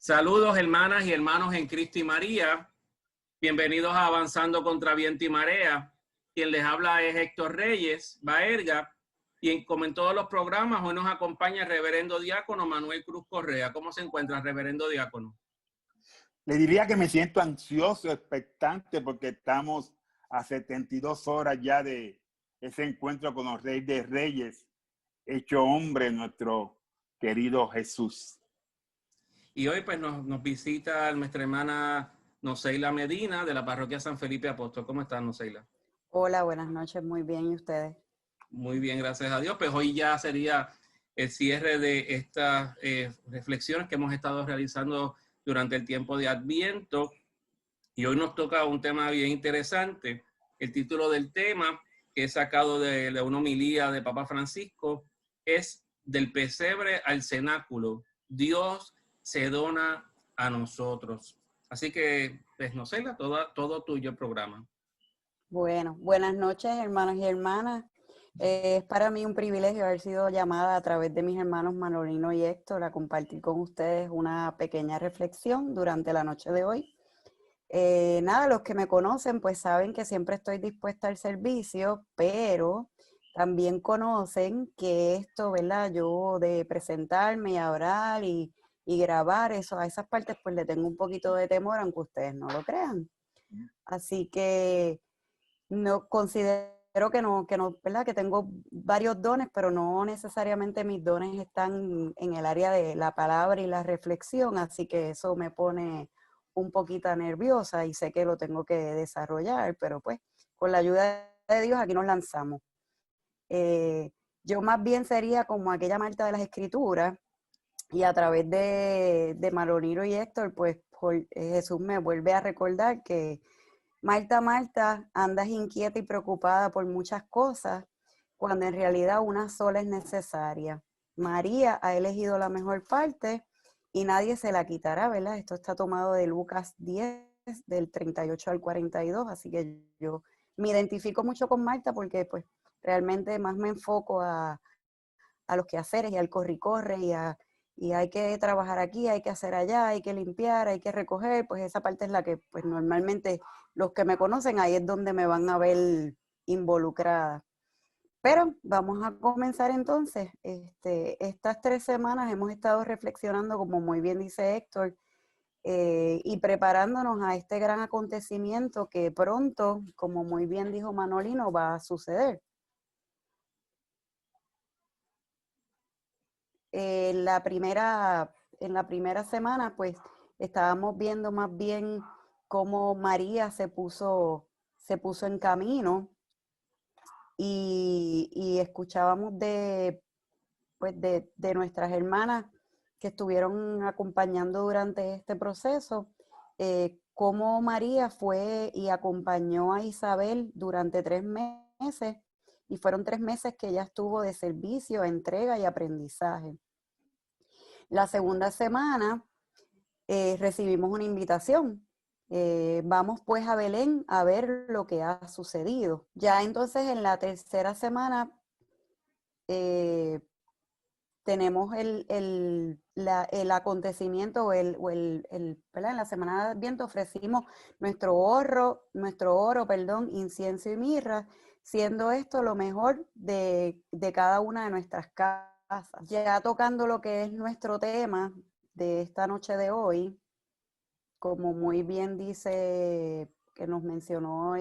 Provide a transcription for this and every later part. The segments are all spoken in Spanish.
Saludos, hermanas y hermanos en Cristo y María. Bienvenidos a Avanzando contra Viento y Marea. Quien les habla es Héctor Reyes Baerga. Y como en todos los programas, hoy nos acompaña el reverendo diácono Manuel Cruz Correa. ¿Cómo se encuentra, reverendo diácono? Le diría que me siento ansioso, expectante, porque estamos a 72 horas ya de ese encuentro con los Reyes de Reyes, hecho hombre, nuestro querido Jesús. Y hoy pues nos visita nuestra hermana Noseila Medina de la parroquia San Felipe Apóstol. ¿Cómo estás, Noseila? Hola, buenas noches, muy bien, ¿y ustedes? Muy bien, gracias a Dios. Pues hoy ya sería el cierre de estas reflexiones que hemos estado realizando durante el tiempo de Adviento. Y hoy nos toca un tema bien interesante. El título del tema, que es sacado de una homilía de Papa Francisco, es Del pesebre al cenáculo. Dios se dona a nosotros. Así que, pues, no sé, todo tuyo el programa. Bueno, buenas noches, hermanos y hermanas. Es para mí un privilegio haber sido llamada a través de mis hermanos Manolino y Héctor a compartir con ustedes una pequeña reflexión durante la noche de hoy. Nada, los que me conocen pues saben que siempre estoy dispuesta al servicio, pero también conocen que esto, ¿verdad? Yo de presentarme y hablar y grabar eso, a esas partes pues le tengo un poquito de temor, aunque ustedes no lo crean. Así que no considero que no, ¿verdad? Que tengo varios dones, pero no necesariamente mis dones están en el área de la palabra y la reflexión, así que eso me pone un poquito nerviosa y sé que lo tengo que desarrollar, pero pues con la ayuda de Dios aquí nos lanzamos. Yo más bien sería como aquella Marta de las Escrituras y a través de Manolino y Héctor, pues Jesús me vuelve a recordar que Marta, Marta, andas inquieta y preocupada por muchas cosas, cuando en realidad una sola es necesaria. María ha elegido la mejor parte y nadie se la quitará, ¿verdad? Esto está tomado de Lucas 10, del 38 al 42, así que yo me identifico mucho con Marta porque pues realmente más me enfoco a los quehaceres y al corre y hay que trabajar aquí, hay que hacer allá, hay que limpiar, hay que recoger, pues esa parte es la que pues normalmente los que me conocen ahí es donde me van a ver involucrada. Pero vamos a comenzar entonces. Estas 3 semanas hemos estado reflexionando, como muy bien dice Héctor, y preparándonos a este gran acontecimiento que pronto, como muy bien dijo Manolino, va a suceder. En la primera semana, pues, estábamos viendo más bien cómo María se puso en camino y escuchábamos pues, de nuestras hermanas que estuvieron acompañando durante este proceso, cómo María fue y acompañó a Isabel durante 3 meses, y fueron 3 meses que ella estuvo de servicio, entrega y aprendizaje. La segunda semana recibimos una invitación. Vamos pues a Belén a ver lo que ha sucedido. Ya entonces en la tercera semana tenemos el acontecimiento ¿verdad? En la semana de Adviento ofrecimos nuestro oro, incienso y mirra, siendo esto lo mejor de cada una de nuestras casas. Ya tocando lo que es nuestro tema de esta noche de hoy, como muy bien dice que nos mencionó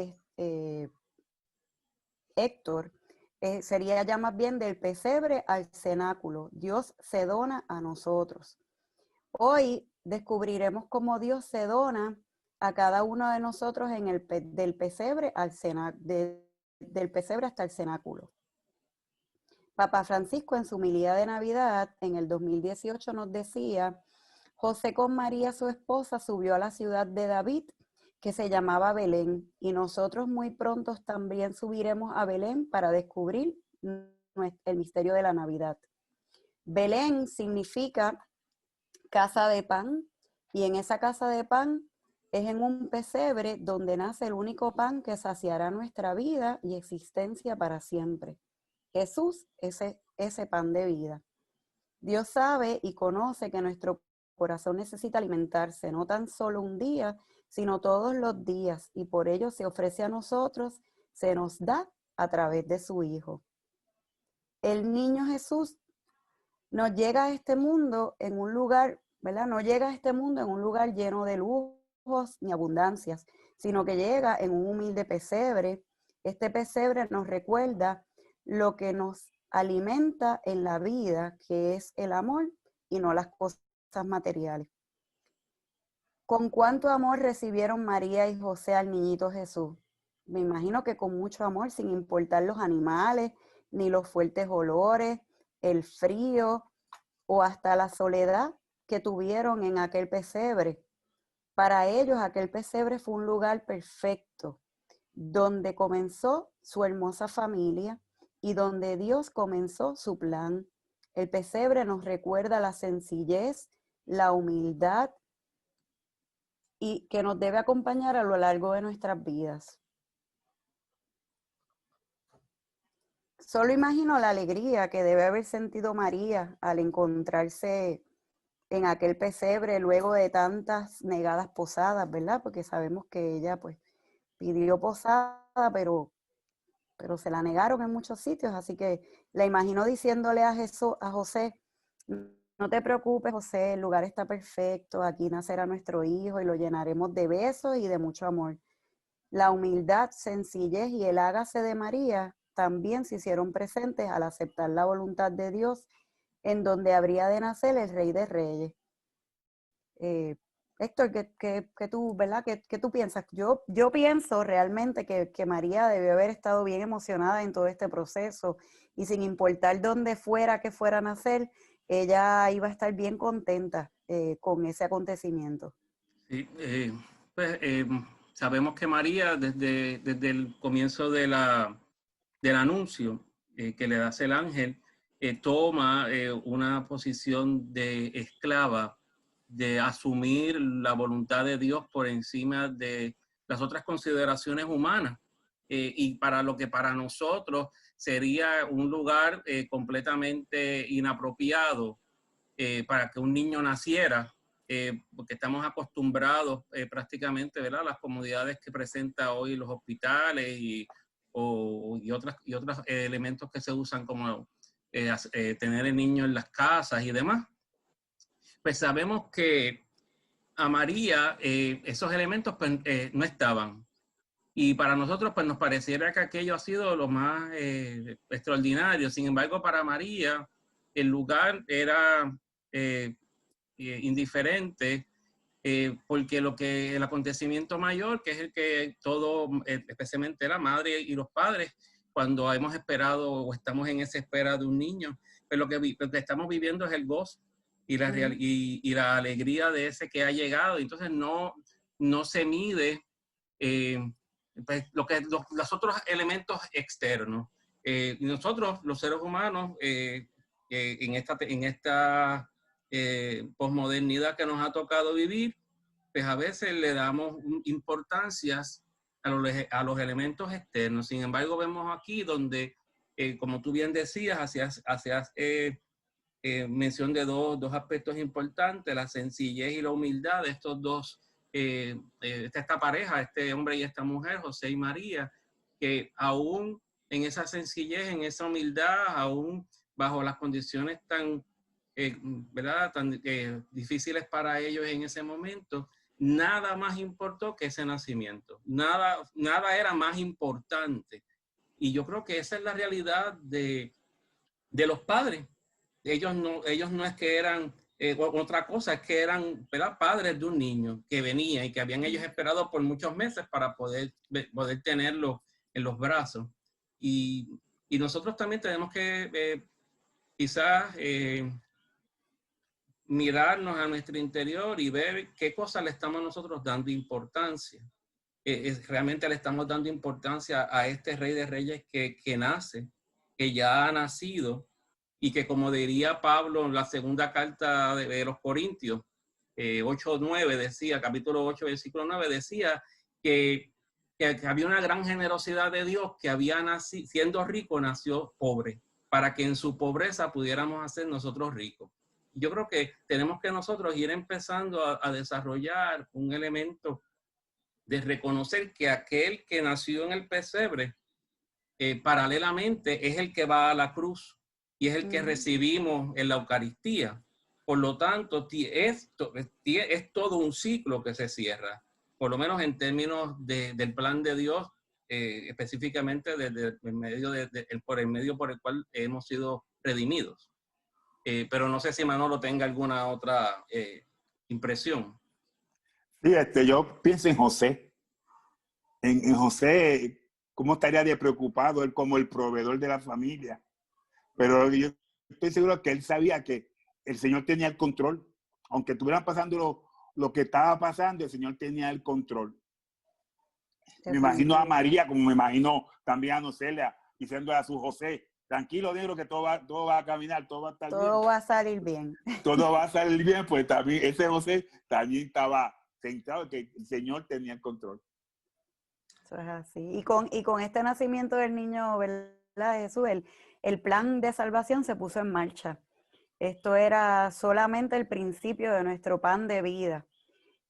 Héctor, sería ya más bien del pesebre al cenáculo. Dios se dona a nosotros. Hoy descubriremos cómo Dios se dona a cada uno de nosotros del pesebre del pesebre hasta el cenáculo. Papa Francisco en su homilía de Navidad en el 2018 nos decía: José con María su esposa subió a la ciudad de David, que se llamaba Belén, y nosotros muy pronto también subiremos a Belén para descubrir el misterio de la Navidad. Belén significa casa de pan, y en esa casa de pan es en un pesebre donde nace el único pan que saciará nuestra vida y existencia para siempre. Jesús es ese pan de vida. Dios sabe y conoce que nuestro corazón necesita alimentarse, no tan solo un día, sino todos los días, y por ello se ofrece a nosotros, se nos da a través de su Hijo. El niño Jesús nos llega a este mundo en un lugar, ¿verdad? No llega a este mundo en un lugar lleno de lujos ni abundancias, sino que llega en un humilde pesebre. Este pesebre nos recuerda lo que nos alimenta en la vida, que es el amor y no las cosas materiales. ¿Con cuánto amor recibieron María y José al niñito Jesús? Me imagino que con mucho amor, sin importar los animales, ni los fuertes olores, el frío o hasta la soledad que tuvieron en aquel pesebre. Para ellos aquel pesebre fue un lugar perfecto, donde comenzó su hermosa familia y donde Dios comenzó su plan. El pesebre nos recuerda la sencillez, la humildad y que nos debe acompañar a lo largo de nuestras vidas. Solo imagino la alegría que debe haber sentido María al encontrarse en aquel pesebre luego de tantas negadas posadas, ¿verdad? Porque sabemos que ella pues pidió posada, pero se la negaron en muchos sitios, así que la imagino diciéndole a José, no te preocupes, José, el lugar está perfecto, aquí nacerá nuestro hijo y lo llenaremos de besos y de mucho amor. La humildad, sencillez y el hágase de María también se hicieron presentes al aceptar la voluntad de Dios, en donde habría de nacer el Rey de Reyes. Héctor, ¿qué tú, ¿verdad? ¿Qué tú piensas? Yo pienso realmente que María debió haber estado bien emocionada en todo este proceso y sin importar dónde fuera que fuera a nacer, ella iba a estar bien contenta con ese acontecimiento. Sí, sabemos que María desde el comienzo del anuncio que le hace el ángel, toma una posición de esclava, de asumir la voluntad de Dios por encima de las otras consideraciones humanas. Y para lo que para nosotros sería un lugar completamente inapropiado para que un niño naciera, porque estamos acostumbrados prácticamente, ¿verdad?, a las comodidades que presenta hoy los hospitales y otros elementos que se usan como tener el niño en las casas y demás. Pues sabemos que a María esos elementos pues, no estaban. Y para nosotros pues nos pareciera que aquello ha sido lo más extraordinario. Sin embargo, para María el lugar era indiferente, porque el acontecimiento mayor, que es el que todo, especialmente la madre y los padres, cuando hemos esperado o estamos en esa espera de un niño, pues lo que estamos viviendo es el gozo y la alegría de ese que ha llegado. Entonces no se mide pues los otros elementos externos. Nosotros, los seres humanos, en esta posmodernidad que nos ha tocado vivir, pues a veces le damos importancias a los elementos externos. Sin embargo, vemos aquí donde, como tú bien decías, hacías mención de dos aspectos importantes, la sencillez y la humildad de estos dos, esta pareja, este hombre y esta mujer, José y María, que aún en esa sencillez, en esa humildad, aún bajo las condiciones tan, ¿verdad?, tan difíciles para ellos en ese momento, nada más importó que ese nacimiento. Nada era más importante. Y yo creo que esa es la realidad de los padres. Ellos no es que eran otra cosa, es que eran, ¿verdad?, padres de un niño que venía y que habían ellos esperado por muchos meses para poder tenerlo en los brazos. Y nosotros también tenemos que quizás mirarnos a nuestro interior y ver qué cosas le estamos nosotros dando importancia. Realmente le estamos dando importancia a este Rey de Reyes que nace, que ya ha nacido, y que, como diría Pablo en la segunda carta de los Corintios, 8:9 decía, capítulo 8, versículo 9, decía que había una gran generosidad de Dios, que había nacido, siendo rico, nació pobre, para que en su pobreza pudiéramos hacer nosotros ricos. yo creo que tenemos que nosotros ir empezando a desarrollar un elemento de reconocer que aquel que nació en el pesebre, paralelamente es el que va a la cruz y es el que recibimos en la Eucaristía. Por lo tanto, es todo un ciclo que se cierra, por lo menos en términos del plan de Dios, específicamente por el medio por el cual hemos sido redimidos. Pero no sé si Manolo tenga alguna otra impresión. Sí, yo pienso en José. En José, ¿cómo estaría de preocupado él como el proveedor de la familia? Pero yo estoy seguro que él sabía que el Señor tenía el control. Aunque estuvieran pasando lo que estaba pasando, el Señor tenía el control. Me imagino a María, como me imagino también a Nocelia, diciendo a su José, tranquilo, negro, que todo va a caminar, todo va a estar bien. Todo va a salir bien. Todo va a salir bien, pues también ese José también estaba centrado que el Señor tenía el control. Eso es así. Y con este nacimiento del niño, ¿verdad, Jesús? El plan de salvación se puso en marcha. Esto era solamente el principio de nuestro pan de vida.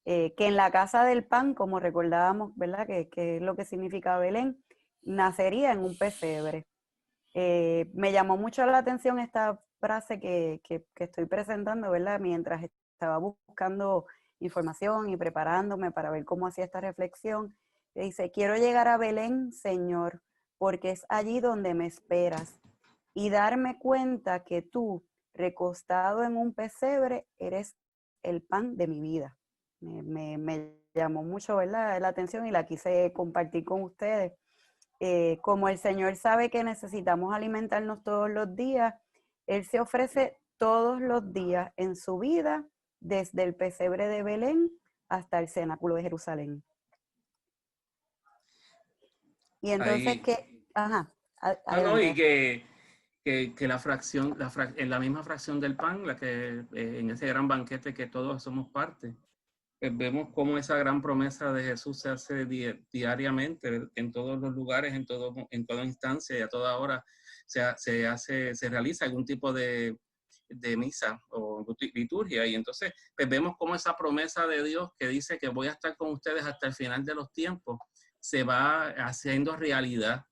Que en la casa del pan, como recordábamos, ¿verdad? Que es lo que significa Belén, nacería en un pesebre. Me llamó mucho la atención esta frase que estoy presentando, ¿verdad? Mientras estaba buscando información y preparándome para ver cómo hacía esta reflexión. Dice, quiero llegar a Belén, Señor, porque es allí donde me esperas, y darme cuenta que tú, recostado en un pesebre, eres el pan de mi vida. Me llamó mucho, ¿verdad?, la atención y la quise compartir con ustedes. Como el Señor sabe que necesitamos alimentarnos todos los días, Él se ofrece todos los días en su vida, desde el pesebre de Belén hasta el cenáculo de Jerusalén. Y entonces Ahí, que, ajá, no, y adelante. que la fracción, en la misma fracción del pan, la que en ese gran banquete que todos somos parte, vemos cómo esa gran promesa de Jesús se hace diariamente en todos los lugares, en toda instancia y a toda hora se realiza algún tipo de misa o liturgia. Y entonces pues vemos cómo esa promesa de Dios que dice que voy a estar con ustedes hasta el final de los tiempos se va haciendo realidad.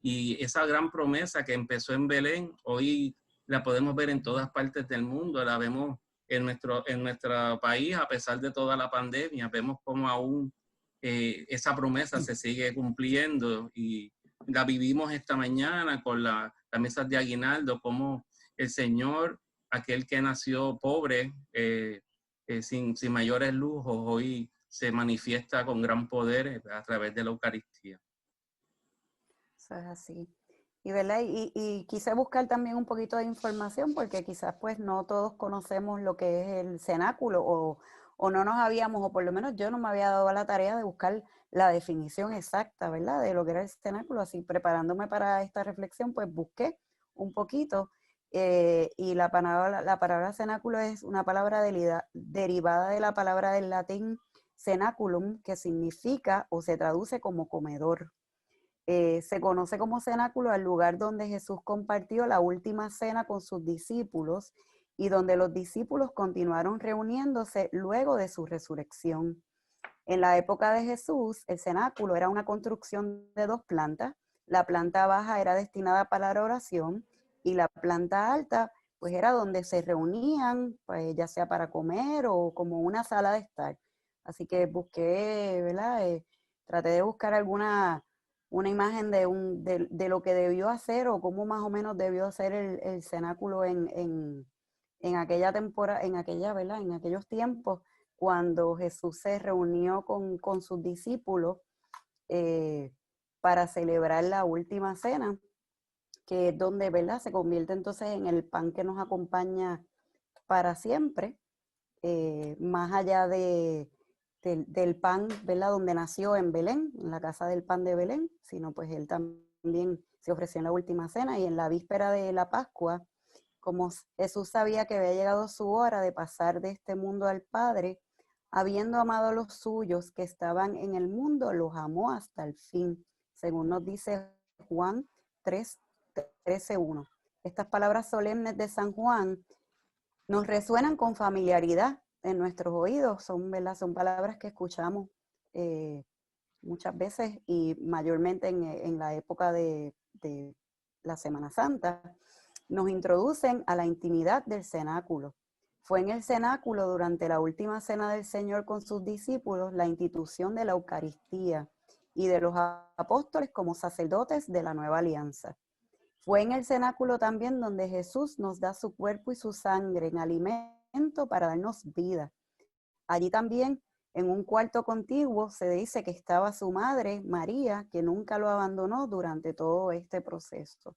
Y esa gran promesa que empezó en Belén, hoy la podemos ver en todas partes del mundo, la vemos en nuestro país, a pesar de toda la pandemia, vemos cómo aún esa promesa se sigue cumpliendo y la vivimos esta mañana con la mesa de aguinaldo, como el Señor, aquel que nació pobre, sin mayores lujos, hoy se manifiesta con gran poder a través de la Eucaristía. Eso es así. Y, ¿verdad? Y quise buscar también un poquito de información porque quizás pues no todos conocemos lo que es el cenáculo o no nos habíamos, o por lo menos yo no me había dado a la tarea de buscar la definición exacta, ¿verdad? De lo que era el cenáculo. Así preparándome para esta reflexión pues busqué un poquito y la palabra cenáculo es una palabra derivada de la palabra del latín cenaculum, que significa o se traduce como comedor. Se conoce como cenáculo al lugar donde Jesús compartió la última cena con sus discípulos y donde los discípulos continuaron reuniéndose luego de su resurrección. En la época de Jesús, el cenáculo era una construcción de 2 plantas. La planta baja era destinada para la oración y la planta alta pues era donde se reunían, pues, ya sea para comer o como una sala de estar. Así que busqué, ¿verdad? Traté de buscar una imagen de lo que debió hacer o cómo más o menos debió hacer el cenáculo en aquella temporada, ¿verdad? En aquellos tiempos cuando Jesús se reunió con sus discípulos para celebrar la última cena, que es donde, ¿verdad?, se convierte entonces en el pan que nos acompaña para siempre, más allá del pan, ¿verdad?, donde nació en Belén, en la casa del pan de Belén, sino pues él también se ofreció en la última cena y en la víspera de la Pascua, como Jesús sabía que había llegado su hora de pasar de este mundo al Padre, habiendo amado a los suyos que estaban en el mundo, los amó hasta el fin, según nos dice Juan 13:1. Estas palabras solemnes de San Juan nos resuenan con familiaridad en nuestros oídos, son, ¿verdad? Son palabras que escuchamos muchas veces y mayormente en la época de la Semana Santa, nos introducen a la intimidad del cenáculo. Fue en el cenáculo, durante la última cena del Señor con sus discípulos, la institución de la Eucaristía y de los apóstoles como sacerdotes de la nueva alianza. Fue en el cenáculo también donde Jesús nos da su cuerpo y su sangre en alimento para darnos vida. Allí también, en un cuarto contiguo, se dice que estaba su madre, María, que nunca lo abandonó durante todo este proceso.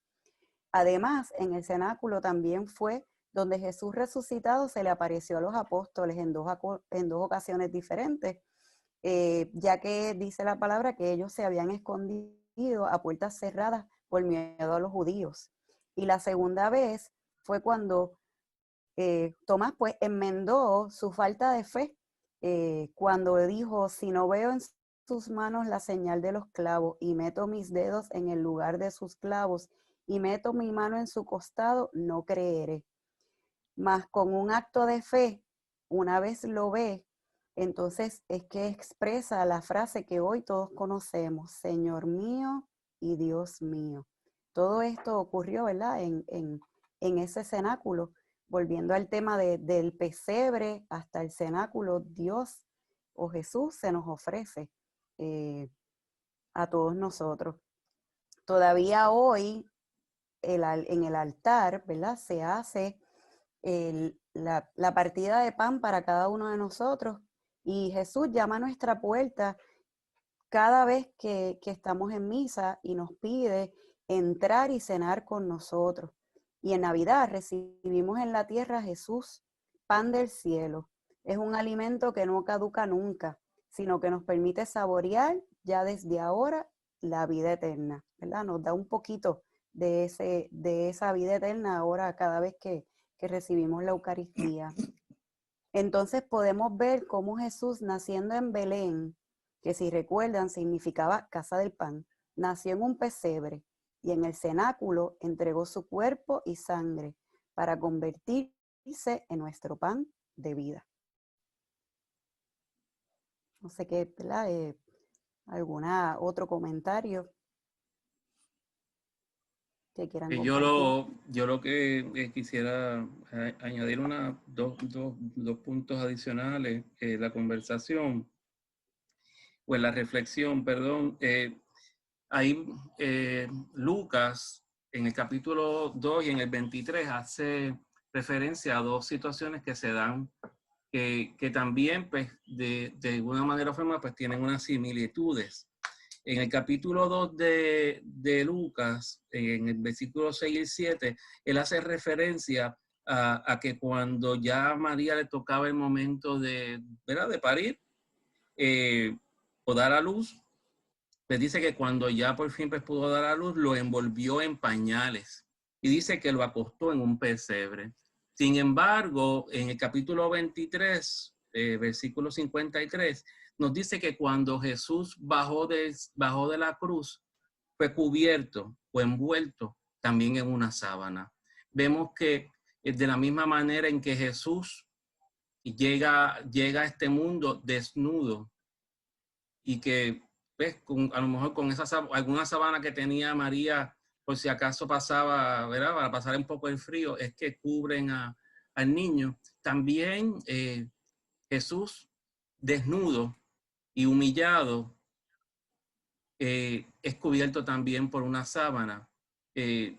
Además, en el cenáculo también fue donde Jesús resucitado se le apareció a los apóstoles en dos ocasiones diferentes, ya que dice la palabra que ellos se habían escondido a puertas cerradas por miedo a los judíos. Y la segunda vez fue cuando Tomás pues enmendó su falta de fe, cuando dijo: si no veo en sus manos la señal de los clavos y meto mis dedos en el lugar de sus clavos y meto mi mano en su costado, no creeré. Mas con un acto de fe, una vez lo ve, entonces es que expresa la frase que hoy todos conocemos: Señor mío y Dios mío. Todo esto ocurrió, ¿verdad?, en ese cenáculo. Volviendo al tema del pesebre hasta el cenáculo, Dios o Jesús se nos ofrece a todos nosotros. Todavía hoy en el altar, ¿verdad?, se hace la partida de pan para cada uno de nosotros, y Jesús llama a nuestra puerta cada vez que estamos en misa y nos pide entrar y cenar con nosotros. Y en Navidad recibimos en la tierra a Jesús, pan del cielo. Es un alimento que no caduca nunca, sino que nos permite saborear ya desde ahora la vida eterna, ¿verdad? Nos da un poquito de esa vida eterna ahora cada vez que recibimos la Eucaristía. Entonces podemos ver cómo Jesús, naciendo en Belén, que si recuerdan significaba casa del pan, nació en un pesebre y en el cenáculo entregó su cuerpo y sangre para convertirse en nuestro pan de vida. No sé qué, ¿verdad? ¿Alguna otro comentario que quieran compartir? Yo lo que quisiera añadir dos puntos adicionales, la conversación, o la reflexión, perdón. Ahí Lucas, en el capítulo 2 y en el 23, hace referencia a dos situaciones que se dan, que también, pues, de alguna manera o forma, pues, tienen unas similitudes. En el capítulo 2 de Lucas, en el versículo 6 y 7, él hace referencia a que cuando ya a María le tocaba el momento ¿verdad?, de parir o dar a luz, pues dice que cuando ya por fin pues, pudo dar a luz, lo envolvió en pañales y dice que lo acostó en un pesebre. Sin embargo, en el capítulo 23, versículo 53, nos dice que cuando Jesús bajó de la cruz, fue cubierto o envuelto también en una sábana. Vemos que de la misma manera en que Jesús llega a este mundo desnudo, y que pues, a lo mejor con alguna sábana que tenía María, por si acaso pasaba, ¿verdad?, para pasar un poco el frío, es que cubren al niño. También Jesús, desnudo y humillado, es cubierto también por una sábana. Y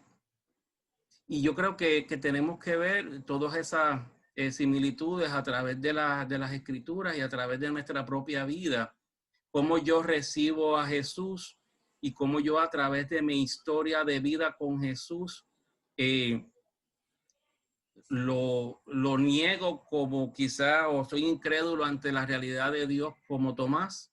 yo creo que tenemos que ver todas esas similitudes a través de las Escrituras y a través de nuestra propia vida, cómo yo recibo a Jesús y cómo yo a través de mi historia de vida con Jesús lo niego como quizá, o soy incrédulo ante la realidad de Dios como Tomás,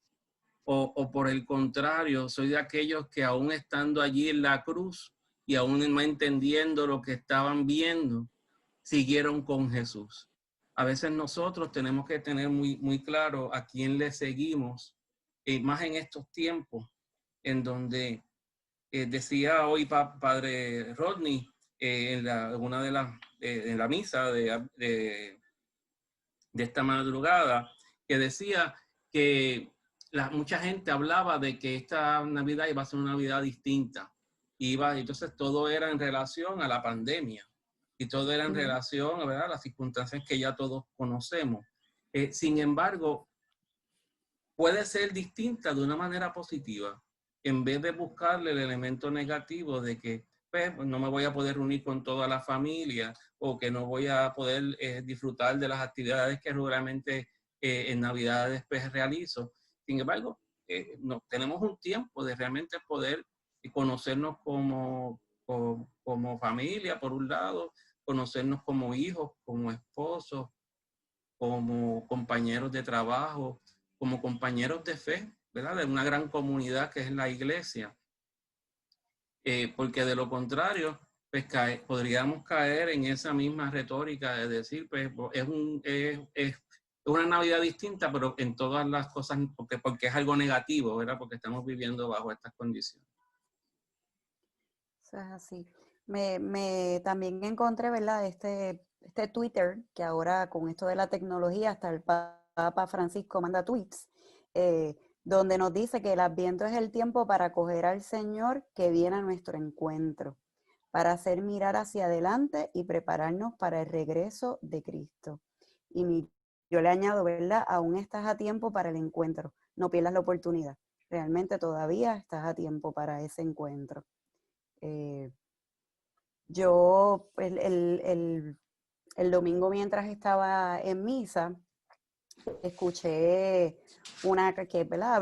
o por el contrario, soy de aquellos que aún estando allí en la cruz y aún no entendiendo lo que estaban viendo, siguieron con Jesús. A veces nosotros tenemos que tener muy claro a quién le seguimos, más en estos tiempos en donde decía hoy Padre Rodney en una de las en la misa de esta madrugada, que decía que mucha gente hablaba de que esta Navidad iba a ser una Navidad distinta. Entonces todo era en relación a la pandemia y todo era en relación, ¿verdad?, a las circunstancias que ya todos conocemos. Sin embargo, puede ser distinta de una manera positiva, en vez de buscarle el elemento negativo de que pues, no me voy a poder reunir con toda la familia o que no voy a poder disfrutar de las actividades que regularmente en Navidades pues, realizo. Sin embargo, tenemos un tiempo de realmente poder conocernos como familia, por un lado, conocernos como hijos, como esposos, como compañeros de trabajo, como compañeros de fe, ¿verdad? De una gran comunidad que es la iglesia. Porque de lo contrario, pues podríamos caer en esa misma retórica de decir, pues es una Navidad distinta, pero en todas las cosas, porque es algo negativo, ¿verdad? Porque estamos viviendo bajo estas condiciones. Eso es así. También encontré, ¿verdad? Este Twitter, que ahora con esto de la tecnología, hasta el Papa Francisco manda tweets, donde nos dice que el Adviento es el tiempo para acoger al Señor que viene a nuestro encuentro, para hacer mirar hacia adelante y prepararnos para el regreso de Cristo. Y yo le añado, ¿verdad? Aún estás a tiempo para el encuentro, no pierdas la oportunidad. Realmente todavía estás a tiempo para ese encuentro. Yo el domingo mientras estaba en misa, escuché una que, ¿verdad?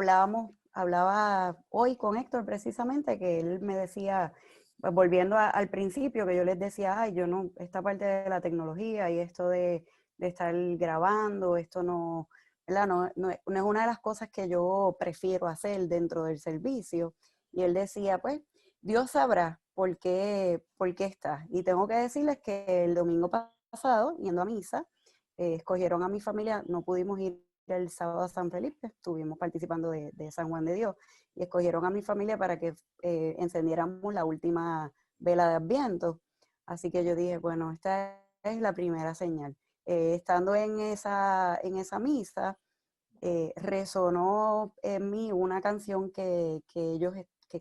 Hablaba hoy con Héctor precisamente, que él me decía, volviendo al principio, que yo les decía, ay, yo no, esta parte de la tecnología y esto de estar grabando, esto no, ¿verdad? No es una de las cosas que yo prefiero hacer dentro del servicio. Y él decía, pues, Dios sabrá por qué está. Y tengo que decirles que el domingo pasado, yendo a misa, escogieron a mi familia, no pudimos ir el sábado a San Felipe, estuvimos participando de San Juan de Dios, y escogieron a mi familia para que encendiéramos la última vela de Adviento. Así que yo dije, bueno, esta es la primera señal. Estando en esa misa, resonó en mí una canción que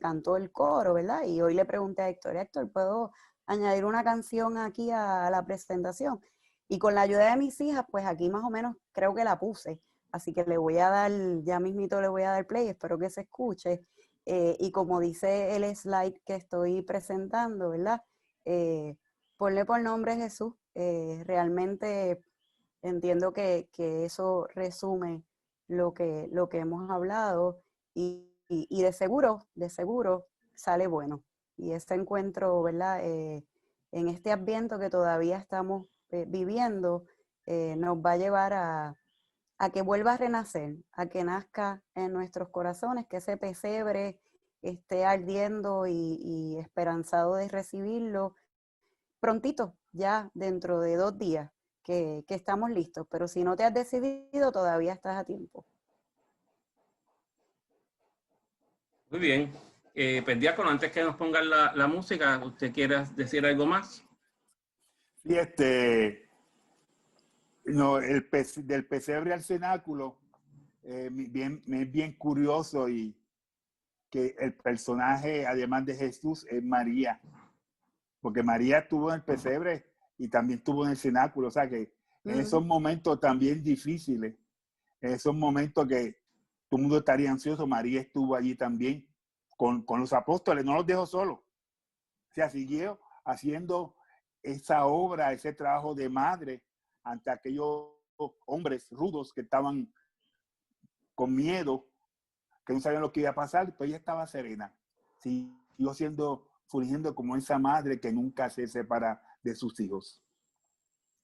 cantó el coro, ¿verdad? Y hoy le pregunté a Héctor, ¿puedo añadir una canción aquí a la presentación? Y con la ayuda de mis hijas, pues aquí más o menos creo que la puse. Así que le voy a dar, ya mismito le voy a dar play, espero que se escuche. Y como dice el slide que estoy presentando, ¿verdad? Ponle por nombre Jesús. Realmente entiendo que eso resume lo que hemos hablado y de seguro sale bueno. Y este encuentro, ¿verdad? En este Adviento que todavía estamos viviendo, nos va a llevar a que vuelva a renacer, a que nazca en nuestros corazones, que ese pesebre esté ardiendo y esperanzado de recibirlo prontito, ya dentro de 2 días, que estamos listos. Pero si no te has decidido, todavía estás a tiempo. Muy bien. Pues Diácono, antes que nos pongan la música, ¿usted quiere decir algo más? Sí, no, del pesebre al cenáculo, es bien curioso y que el personaje, además de Jesús, es María, porque María estuvo en el pesebre y también estuvo en el cenáculo, o sea que en esos momentos también difíciles, en esos momentos que todo el mundo estaría ansioso, María estuvo allí también con los apóstoles, no los dejó solos, o sea, siguió haciendo esa obra, ese trabajo de madre ante aquellos hombres rudos que estaban con miedo, que no sabían lo que iba a pasar, pero ella estaba serena, siguió fingiendo como esa madre que nunca se separa de sus hijos.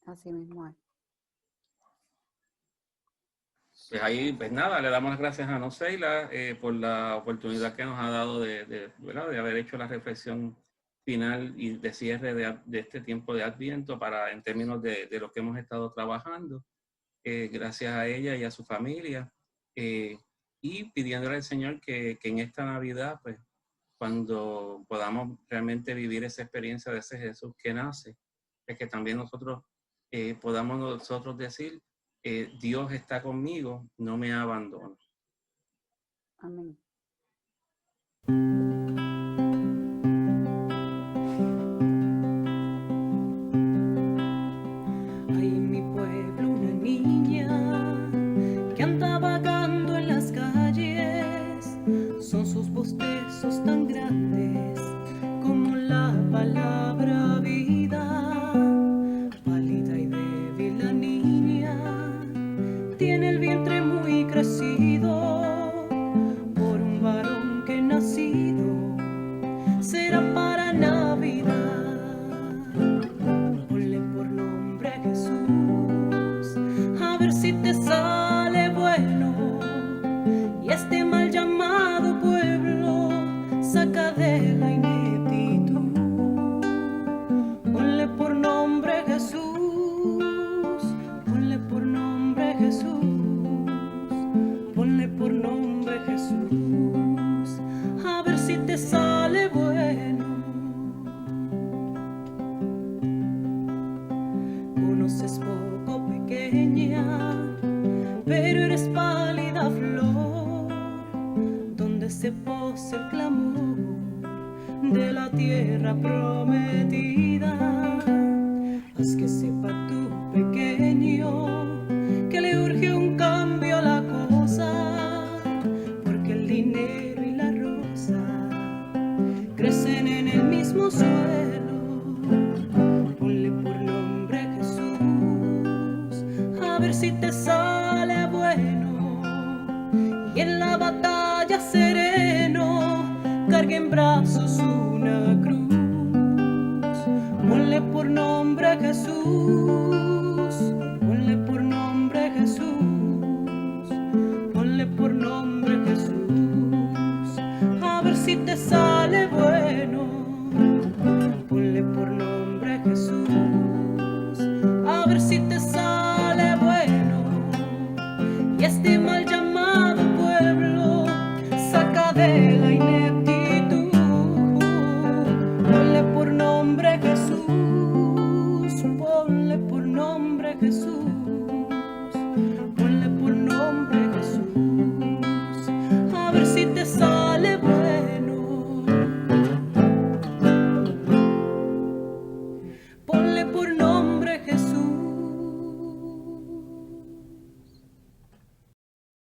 Así mismo es. Pues ahí, pues nada, le damos las gracias a Noseila por la oportunidad que nos ha dado ¿verdad? De haber hecho la reflexión final y de cierre de este tiempo de Adviento en términos de lo que hemos estado trabajando. Gracias a ella y a su familia. Y pidiéndole al Señor que en esta Navidad, pues, cuando podamos realmente vivir esa experiencia de ese Jesús que nace, es que también nosotros podamos nosotros decir, Dios está conmigo, no me abandona. Amén. Hay en mi pueblo una niña que anda vagando en las calles. Son sus bostezos tan grandes como la palabra vida. Pálida y débil la niña, tiene el vientre muy crecido por un varón que nacido será para Navidad. Ponle por nombre Jesús, a ver si te sale bueno, y este mal llamado pueblo saca de la ineptitud. Ponle por nombre Jesús, ponle por nombre Jesús, ponle por nombre Jesús, a ver si te sale bueno. Conoces poco, pequeña, pero eres pálida flor, donde se posa el clamor de la tierra prometida. Haz que sepa tu pequeño que le urge un cambio a la cosa, porque el dinero y la rosa crecen en el mismo suelo. Ponle por nombre Jesús, a ver si te sale bueno, y en la batalla sereno cargue en brazos una cruz. Ponle por nombre Jesús,